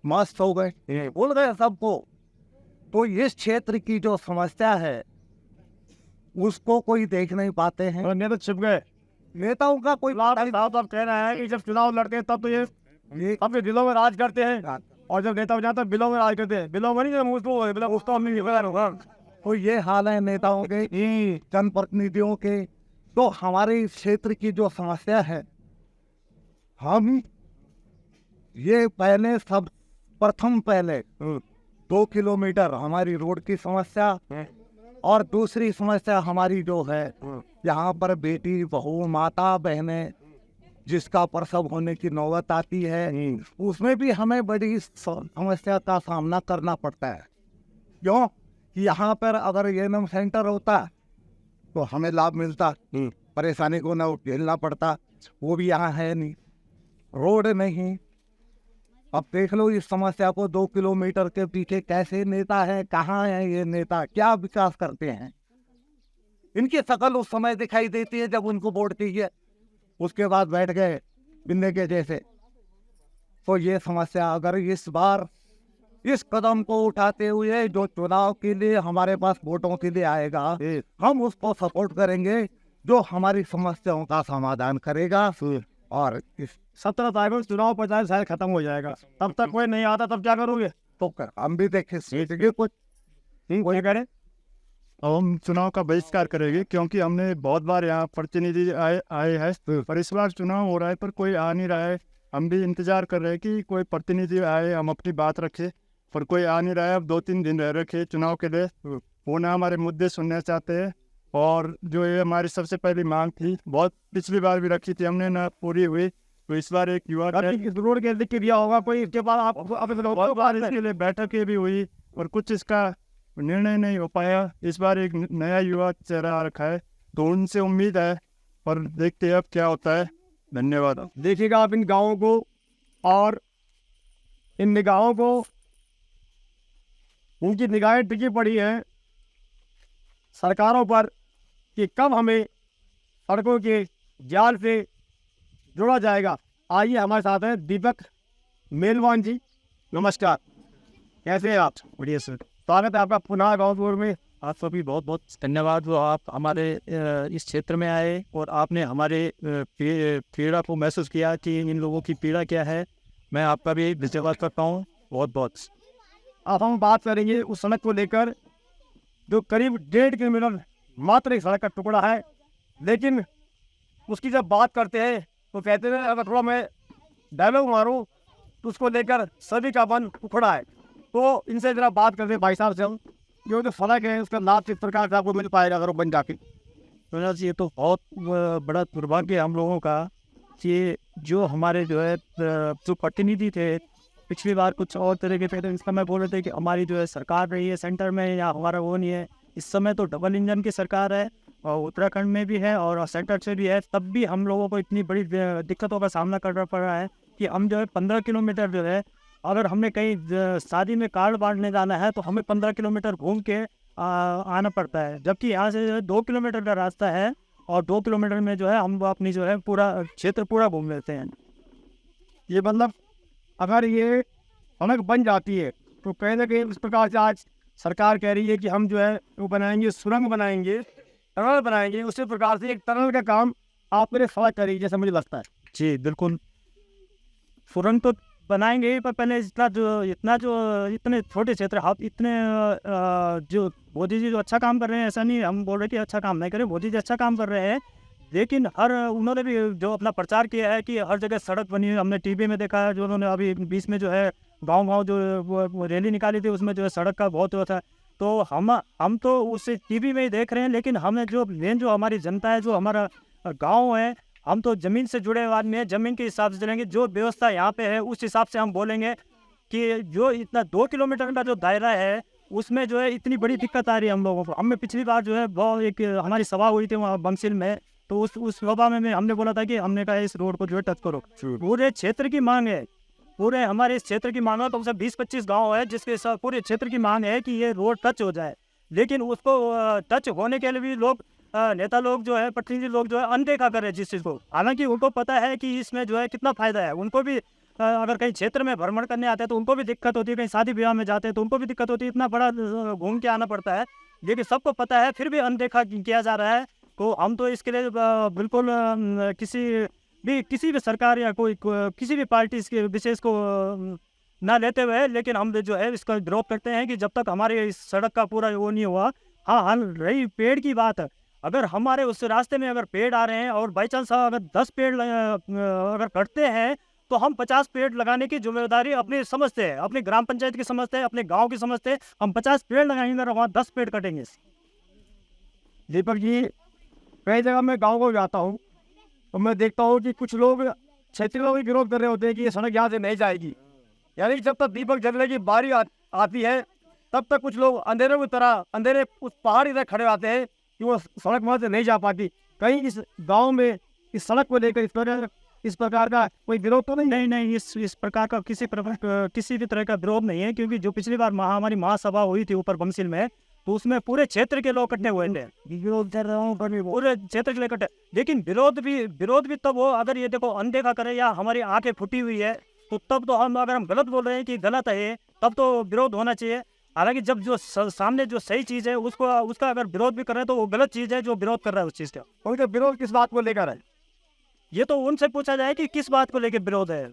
मस्त हो गए, बोल गए सबको। तो इस क्षेत्र की जो समस्या है उसको कोई देख नहीं पाते हैं, नेता छिप गए। नेताओं का कोई साहब कह रहा है कि जब चुनाव लड़ते हैं तब तो ये अपने दिलों में राज करते हैं, और जब नेता हो जाता है बिलों में राज करते हैं। बिलों में नहीं, उसको हमने तो ये हाल है नेताओं के, जनप्रतिनिधियों के। तो हमारे इस क्षेत्र की जो समस्या है, हम ये पहले पहले 2 किलोमीटर हमारी रोड की समस्या, और दूसरी समस्या हमारी जो है यहाँ पर बेटी बहू माता बहने जिसका प्रसव होने की नौबत आती है, उसमें भी हमें बड़ी समस्या का सामना करना पड़ता है। क्यों कि यहाँ पर अगर एएनएम सेंटर होता तो हमें लाभ मिलता, परेशानी को न झेलना पड़ता, वो भी यहाँ है नहीं, रोड नहीं। अब देख लो इस समस्या को 2 किलोमीटर के पीछे कैसे नेता है, कहाँ है ये नेता, क्या विकास करते हैं। इनकी शकल उस समय दिखाई देती है जब उनको वोट दीजिए, उसके बाद बैठ गए बिन्ने के जैसे। तो ये समस्या अगर इस बार इस कदम को उठाते हुए जो चुनाव के लिए हमारे पास वोटों के लिए आएगा, हम उसको सपोर्ट करेंगे जो हमारी समस्याओं का समाधान करेगा। और इस 17 तारीख को चुनाव प्रचार शायद खत्म हो जाएगा, तब तक कोई नहीं आता, तब क्या करोगे? तो कर हम भी देखे सीखेंगे कुछ। कोई करे अब हम चुनाव का बहिष्कार करेंगे, क्योंकि हमने बहुत बार यहाँ प्रतिनिधि आए हैं, पर इस बार चुनाव हो रहा है पर कोई आ नहीं रहा है। हम भी इंतजार कर रहे हैं कि कोई प्रतिनिधि आए, हम अपनी बात रखें, पर कोई आ नहीं रहा है। अब 2-3 दिन रह रखे चुनाव के लिए, वो ना हमारे मुद्दे सुनना चाहते हैं। और जो ये हमारी सबसे पहली मांग थी, बहुत पिछली बार भी रखी थी हमने, ना पूरी हुई, तो इस बार एक युवा इस रोड के लिख के दिया होगा कोई, इसके बाद आप बहुत बार इसके लिए बैठकें भी हुई और कुछ इसका निर्णय नहीं हो पाया। इस बार एक नया युवा चेहरा आ रखा है, तो उनसे उम्मीद है, पर देखते हैं अब क्या होता है। धन्यवाद। देखिएगा आप इन गाँवों को और इन निगाहों को, उनकी निगाहें टिकी पड़ी हैं सरकारों पर कि कब हमें सड़कों के जाल से जोड़ा जाएगा। आइए हमारे साथ हैं दीपक मेलवान जी, नमस्कार, कैसे हैं आप? बढ़िया सर, स्वागत है आपका पुनः गाँव में। आप सभी बहुत बहुत धन्यवाद, वो आप हमारे इस क्षेत्र में आए और आपने हमारे पीड़ा को महसूस किया कि इन लोगों की पीड़ा क्या है। मैं आपका भी धन्यवाद करता हूँ बहुत बहुत। अब हम बात करेंगे उस सड़क को लेकर जो करीब 1.5 किलोमीटर मात्र एक सड़क का टुकड़ा है, लेकिन उसकी जब बात करते हैं तो कहते हैं अगर थोड़ा मैं डायलॉग मारूं तो उसको लेकर सभी का मन उखड़ा है। तो इनसे ज़रा बात करते हैं भाई साहब से हम, जो सड़क है उसका लाभ किस प्रकार से आपको मिल पाएगा अगर वो बन जाके? तो ये तो बहुत बड़ा दुर्भाग्य है हम लोगों का कि जो हमारे जो है जो प्रतिनिधि थे पिछली बार कुछ और तरह के थे, तो इस समय बोल रहे थे कि हमारी जो है सरकार रही है सेंटर में, या हमारा वो नहीं है। इस समय तो डबल इंजन की सरकार है और उत्तराखंड में भी है और सेंटर से भी है, तब भी हम लोगों को इतनी बड़ी दिक्कतों का सामना करना पड़ रहा है कि हम जो है 15 किलोमीटर जो है, अगर हमने कहीं शादी में कार्ड बांटने जाना है तो हमें 15 किलोमीटर घूम के आना पड़ता है, जबकि यहाँ से 2 किलोमीटर का रास्ता है और 2 किलोमीटर में जो है हम अपनी जो है पूरा क्षेत्र पूरा घूम लेते हैं। ये मतलब अगर ये सड़क बन जाती है तो कहीं ना कहीं इस प्रकार से आज सरकार कह रही है कि हम जो है वो बनाएंगे, सुरंग बनाएंगे, टनल बनाएंगे, उसी प्रकार से एक टनल का काम आप मेरे सड़क करेगी जैसा मुझे लगता है। जी बिल्कुल, सुरंग तो बनाएंगे ही, पर पहले इतने छोटे क्षेत्र, आप इतने जो मोदी जी जो अच्छा काम कर रहे हैं, ऐसा नहीं हम बोल रहे कि अच्छा काम नहीं करें, मोदी जी अच्छा काम कर रहे हैं, लेकिन उन्होंने भी जो अपना प्रचार किया है कि हर जगह सड़क बनी है। हमने टीवी में देखा है, जो उन्होंने अभी बीच में जो है गांव जो वो रैली निकाली थी, उसमें जो है सड़क का बहुत था। तो हम तो उसे टीवी में ही देख रहे हैं, लेकिन हमें जो मेन जो हमारी जनता है, जो हमारा गाँव है, हम तो ज़मीन से जुड़े हुए आदमी हैं, ज़मीन के हिसाब से चलेंगे। जो व्यवस्था यहाँ पे है उस हिसाब से हम बोलेंगे कि जो इतना 2 किलोमीटर का जो दायरा है उसमें जो है इतनी बड़ी दिक्कत आ रही है हम लोगों को। हमें पिछली बार जो है बहुत एक हमारी सभा हुई थी वहाँ बमसिल में, तो उस सभा में हमने बोला था कि हमने कहा इस रोड को जो है टच करो। पूरे क्षेत्र की मांग है, पूरे हमारे इस क्षेत्र की मांग है, तो 20-25 गाँव है जिसके पूरे क्षेत्र की मांग है कि ये रोड टच हो जाए, लेकिन उसको टच होने के लिए भी लोग नेता लोग जो है, प्रतिनिधि लोग जो है अनदेखा कर रहे हैं जिस चीज़ को। हालांकि उनको पता है कि इसमें जो है कितना फ़ायदा है। उनको भी अगर कहीं क्षेत्र में भ्रमण करने आते हैं तो उनको भी दिक्कत होती है, कहीं शादी ब्याह में जाते हैं तो उनको भी दिक्कत होती है, इतना बड़ा घूम के आना पड़ता है, लेकिन सबको पता है फिर भी अनदेखा किया जा रहा है। तो हम तो इसके लिए बिल्कुल किसी भी सरकार या किसी भी पार्टी इसके विशेष को ना लेते हुए, लेकिन हम जो है इसका विरोध करते हैं कि जब तक हमारे इस सड़क का पूरा वो नहीं हुआ। हाँ, रही पेड़ की बात, अगर हमारे उस रास्ते में अगर पेड़ आ रहे हैं और बाई चांस अगर 10 पेड़ अगर कटते हैं तो हम 50 पेड़ लगाने की जिम्मेदारी अपनी समझते हैं, अपनी ग्राम पंचायत की समझते हैं, अपने गांव की समझते हैं। हम 50 पेड़ लगाएंगे और वहाँ 10 पेड़ कटेंगे। दीपक जी, कई जगह मैं गाँव को जाता हूँ तो मैं देखता हूँ कि कुछ लोग क्षेत्रीय लोग विरोध कर रहे होते हैं कि ये सड़क यहाँ से नहीं जाएगी, यानी जब तक दीपक जलने की बारी आती है तब तक कुछ लोग अंधेरे की तरह अंधेरे उस पहाड़ी तरह खड़े आते हैं कि वो सड़क वहाँ से नहीं जा पाती। कहीं इस गांव में इस सड़क को लेकर इस प्रकार का कोई विरोध तो नहीं, इस प्रकार का किसी भी तरह का विरोध नहीं है, क्योंकि जो पिछली बार हमारी महासभा हुई थी ऊपर बमसिल में, तो उसमें पूरे क्षेत्र के लोग इकट्ठे हुए थे, पूरे क्षेत्र के लोग इकट्ठे। लेकिन विरोध भी तब हो अगर ये देखो अनदेखा करे या हमारी आंखें फूटी हुई है, तो तब तो अगर हम गलत बोल रहे हैं कि गलत है, तब तो विरोध होना चाहिए। हालांकि जब जो सामने जो सही चीज़ है उसका अगर विरोध भी कर रहे हैं तो वो गलत चीज़ है जो विरोध कर रहा है उस चीज़ का। तो विरोध किस बात को लेकर है? ये तो उनसे पूछा जाए कि किस बात को लेकर विरोध है।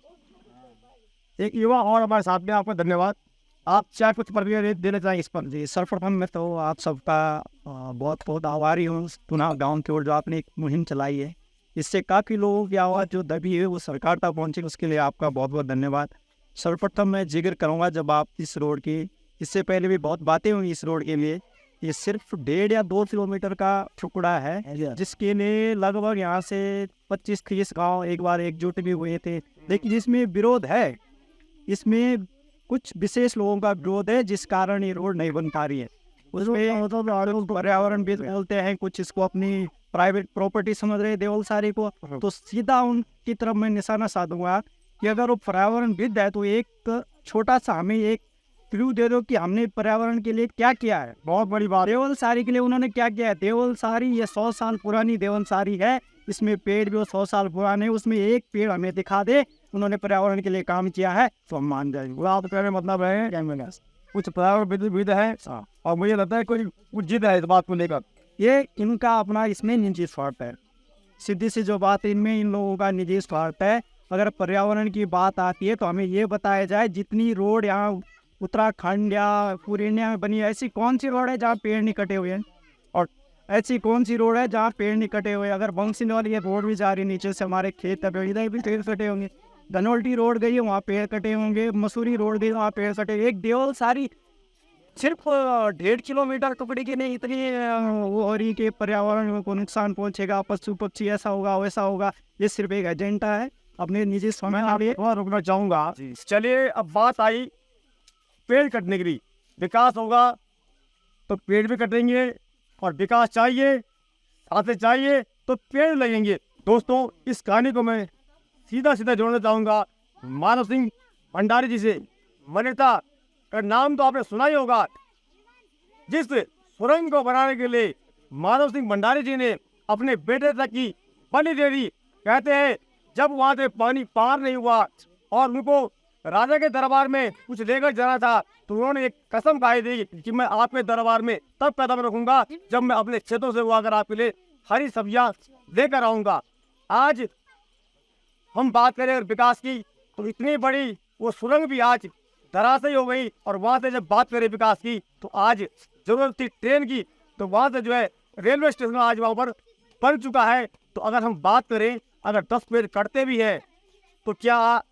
एक युवा और हमारे साथ में, आपका धन्यवाद। आप क्या कुछ प्रतिक्रिया देना चाहेंगे इस पर? जी, सर्वप्रथम मैं तो आप सबका बहुत बहुत आभारी हूँ पुनः गांव की ओर जो आपने एक मुहिम चलाई है। इससे काफ़ी लोगों की आवाज़ जो दबी है वो सरकार तक पहुँची, उसके लिए आपका बहुत बहुत धन्यवाद। सर्वप्रथम मैं जिक्र करूँगा, जब आप इस रोड की, इससे पहले भी बहुत बातें हुई इस रोड के लिए, ये सिर्फ 1.5 या 2 किलोमीटर का टुकड़ा है, जिसके लिए लगभग यहाँ से 25-30 गाँव एक बार एकजुट भी हुए थे। लेकिन इसमें विरोध है, इसमें कुछ विशेष लोगों का विरोध है, जिस कारण ये रोड नहीं बन पा रही है। उसमें पर्यावरणविद बोलते हैं, कुछ इसको अपनी प्राइवेट प्रॉपर्टी समझ रहे देवलसारी को, तो सीधा उनकी तरफ मैं निशाना साधूंगा कि अगर वो पर्यावरणविद है तो एक छोटा सा हमें एक क्लू दे दो कि हमने पर्यावरण के लिए क्या किया है। बहुत बड़ी बात, देवलसारी के लिए उन्होंने क्या किया है। देवलसारी ये 100 साल पुरानी देवलसारी है, इसमें पेड़ भी 100 साल पुराने, उसमें एक पेड़ हमें दिखा दे उन्होंने पर्यावरण के लिए काम किया है तो हम मान जाएंगे। वो आप कहने मतलब है कुछ पर्यावरण है और मुझे लगता है कुछ जिद है इस बात को लेकर। ये इनका अपना इसमें निजी स्वार्थ है, सीधी सी जो बात है, इनमें इन लोगों का निजी स्वार्थ है। अगर पर्यावरण की बात आती है तो हमें ये बताया जाए, जितनी रोड यहाँ उत्तराखंड या पूरे इंडिया में बनी है, ऐसी कौन सी रोड है जहाँ पेड़ नहीं कटे हुए हैं, और ऐसी कौन सी रोड है जहाँ पेड़ नहीं कटे हुए। अगर बंसिन वाली ये रोड भी जा रही है नीचे से हमारे खेत तक, इधर भी पेड़ कटे होंगे। धनौल्टी रोड गई है वहाँ पेड़ कटे होंगे, मसूरी रोड गई वहाँ पेड़ कटे। एक देवलसारी सिर्फ 1.5 किलोमीटर टुकड़ी के लिए इतनी वो हो रही कि पर्यावरण को नुकसान पहुँचेगा, पशु पक्षी ऐसा होगा वैसा होगा। ये सिर्फ एक एजेंडा है अपने निजी समय के लिए। वहाँ रुकना चाहूँगा। चलिए, अब बात आई पेड़ कटने की। विकास होगा तो पेड़ भी कटेंगे, और विकास चाहिए, साथ चाहिए तो पेड़ लगेंगे। दोस्तों, इस कहानी को मैं सीधा सीधा जोड़ना चाहूँगा मानव सिंह भंडारी जी से। मनरेगा का नाम तो आपने सुना ही होगा। जिस सुरंग को बनाने के लिए मानव सिंह भंडारी जी ने अपने बेटे तक की बलि दे दी। कहते हैं जब वहाँ से पानी पार नहीं हुआ और उनको राजा के दरबार में कुछ लेकर जाना था, तो उन्होंने एक कसम खाई थी कि मैं आपके दरबार में तब कदम रखूंगा जब मैं अपने खेतों से हुआ कर आपके लिए हरी सब्जियां लेकर आऊंगा। आज हम बात करें विकास की, तो इतनी बड़ी वो सुरंग भी आज धराशायी हो गई। और वहाँ से जब बात करें विकास की, तो आज जरूरत थी ट्रेन की, तो वहाँ से जो है रेलवे स्टेशन आज वहाँ पर बन चुका है। तो अगर हम बात करें, अगर 10 पेड़ कटते भी है, तो क्या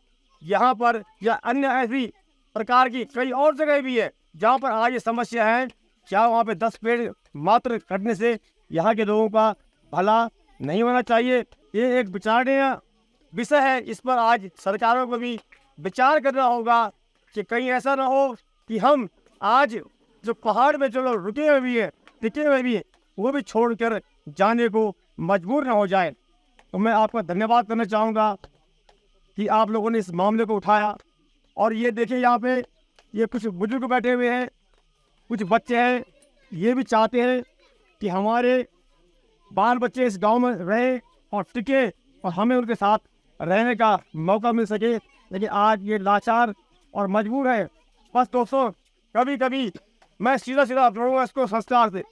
यहाँ पर या अन्य ऐसी प्रकार की कई और जगह भी है जहाँ पर आज ये समस्या है, क्या वहाँ पे 10 पेड़ मात्र कटने से यहाँ के लोगों का भला नहीं होना चाहिए? ये एक विचारणीय विषय है। इस पर आज सरकारों को भी विचार करना होगा कि कहीं ऐसा ना हो कि हम आज जो पहाड़ में जो लोग रुके हुए भी हैं, टिके हुए भी हैं, वो भी छोड़कर जाने को मजबूर ना हो जाए। तो मैं आपका धन्यवाद करना चाहूँगा कि आप लोगों ने इस मामले को उठाया। और ये देखिए, यहाँ पे ये कुछ बुजुर्ग बैठे हुए हैं, कुछ बच्चे हैं, ये भी चाहते हैं कि हमारे बाल बच्चे इस गांव में रहे और टिके और हमें उनके साथ रहने का मौका मिल सके। लेकिन आज ये लाचार और मजबूर है। बस दोस्तों, कभी कभी मैं सीधा सीधा जोड़ूंगा इसको संस्कार से।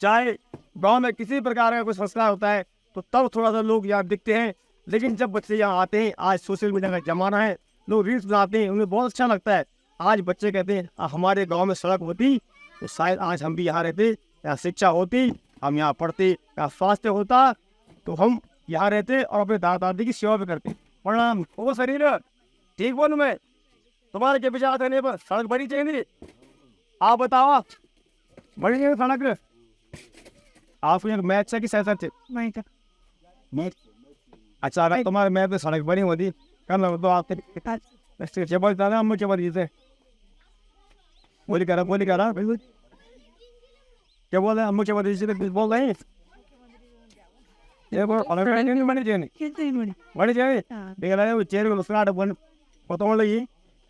चाहे गांव में किसी प्रकार का कोई संस्कार होता है तो तब थोड़ा सा लोग यहाँ दिखते हैं, लेकिन जब बच्चे यहाँ आते हैं, आज सोशल मीडिया का ज़माना है, लोग रील्स बनाते हैं, उन्हें बहुत अच्छा लगता है। आज बच्चे कहते हैं हमारे गांव में सड़क होती तो शायद आज हम भी यहाँ रहते, यहाँ शिक्षा होती, हम यहाँ पढ़ते, यहाँ स्वास्थ्य होता, तो हम यहाँ रहते और अपने दादा दादी की सेवा भी करते। प्रणाम। ओ शरीर ठीक बोलूँ मैं? तुम्हारे के पीछे आने पर सड़क बड़ी चाहिए, आप बताओ बड़ी चाहिए सड़क? आपको यहाँ मैथ से कि सैसर थे? मैथ। अच्छा, अगर तुम्हारे मैथ में सड़क बनी होती करना तो आप बोलता ना अम्मू के बड़ी से बोली करा क्या बोल रहे हैं अम्मू के बड़ी से बोल रहे हैं ये बड़ी चाहिए देख रहे हो चेहरे को मुस्कुराहट बन पता लगी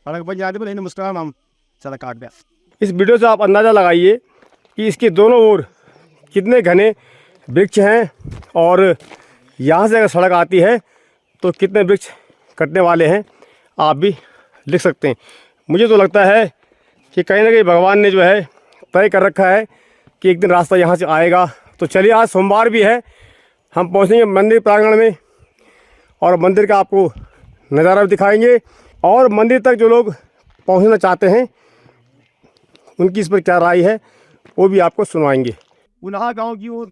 सड़क बन जाती पर मुस्कुराहट हम सड़क काट दिया। इस वीडियो से आप अंदाज़ा लगाइए कि इसके दोनों ओर कितने घने वृक्ष हैं और यहाँ से अगर सड़क आती है तो कितने वृक्ष कटने वाले हैं आप भी लिख सकते हैं। मुझे तो लगता है कि कहीं ना कहीं भगवान ने जो है तय कर रखा है कि एक दिन रास्ता यहाँ से आएगा। तो चलिए, आज सोमवार भी है, हम पहुँचेंगे मंदिर प्रांगण में और मंदिर का आपको नज़ारा भी दिखाएंगे और मंदिर तक जो लोग पहुंचना चाहते हैं उनकी इस पर क्या राय है वो भी आपको सुनवाएंगे। पुनः गांव की ओर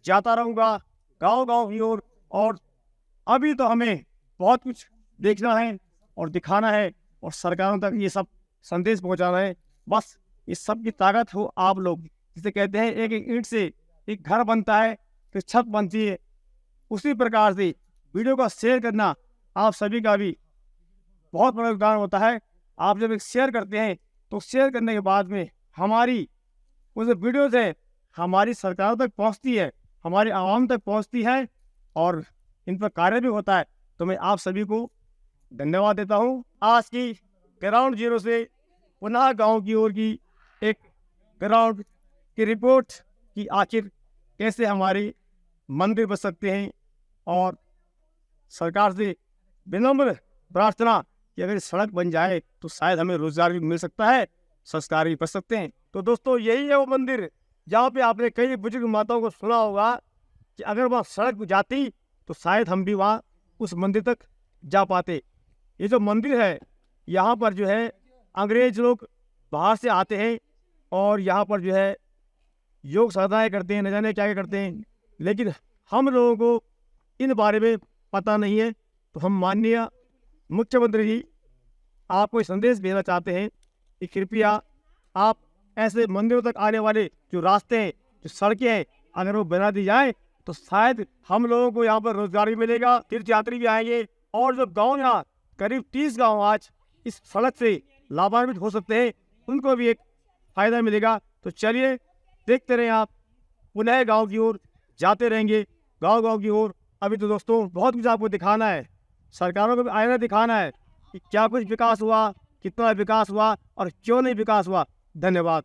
जाता रहूँगा, गांव की ओर। और अभी तो हमें बहुत कुछ देखना है और दिखाना है और सरकारों तक ये सब संदेश पहुंचाना है। बस इस सब की ताकत हो आप लोग, जिसे कहते हैं एक एक ईंट से एक घर बनता है फिर छत बनती है, उसी प्रकार से वीडियो का शेयर करना आप सभी का भी बहुत बड़ा योगदान होता है। आप जब एक शेयर करते हैं तो शेयर करने के बाद में हमारी वो जो वीडियोज़ है हमारी सरकारों तक पहुंचती है, हमारी आवाम तक पहुंचती है और इन पर कार्य भी होता है। तो मैं आप सभी को धन्यवाद देता हूं। आज की ग्राउंड जीरो से पुनः गांव की ओर की एक ग्राउंड की रिपोर्ट कि आखिर कैसे हमारे मंदिर बच सकते हैं और सरकार से विनम्र प्रार्थना कि अगर सड़क बन जाए तो शायद हमें रोजगार भी मिल सकता है, संस्कार भी बच सकते हैं। तो दोस्तों यही है वो मंदिर जहाँ पे आपने कई बुजुर्ग माताओं को सुना होगा कि अगर वहाँ सड़क जाती तो शायद हम भी वहाँ उस मंदिर तक जा पाते। ये जो मंदिर है यहाँ पर जो है अंग्रेज लोग बाहर से आते हैं और यहाँ पर जो है योग साधनाएँ करते हैं, न जाने क्या क्या करते हैं, लेकिन हम लोगों को इन बारे में पता नहीं है। तो हम माननीय मुख्यमंत्री जी आपको एक संदेश भेजना चाहते हैं कि कृपया आप ऐसे मंदिरों तक आने वाले जो रास्ते हैं, जो सड़कें हैं, अगर वो बना दी जाए तो शायद हम लोगों को यहाँ पर रोजगार भी मिलेगा, तीर्थयात्री भी आएंगे और जो गांव यहाँ करीब 30 गांव आज इस सड़क से लाभान्वित हो सकते हैं, उनको भी एक फ़ायदा मिलेगा। तो चलिए देखते रहें आप, पुनः गांव की ओर जाते रहेंगे, गांव की ओर। अभी तो दोस्तों बहुत कुछ आपको दिखाना है, सरकारों को भी आईना दिखाना है कि क्या कुछ विकास हुआ, कितना विकास हुआ और क्यों नहीं विकास हुआ। धन्यवाद।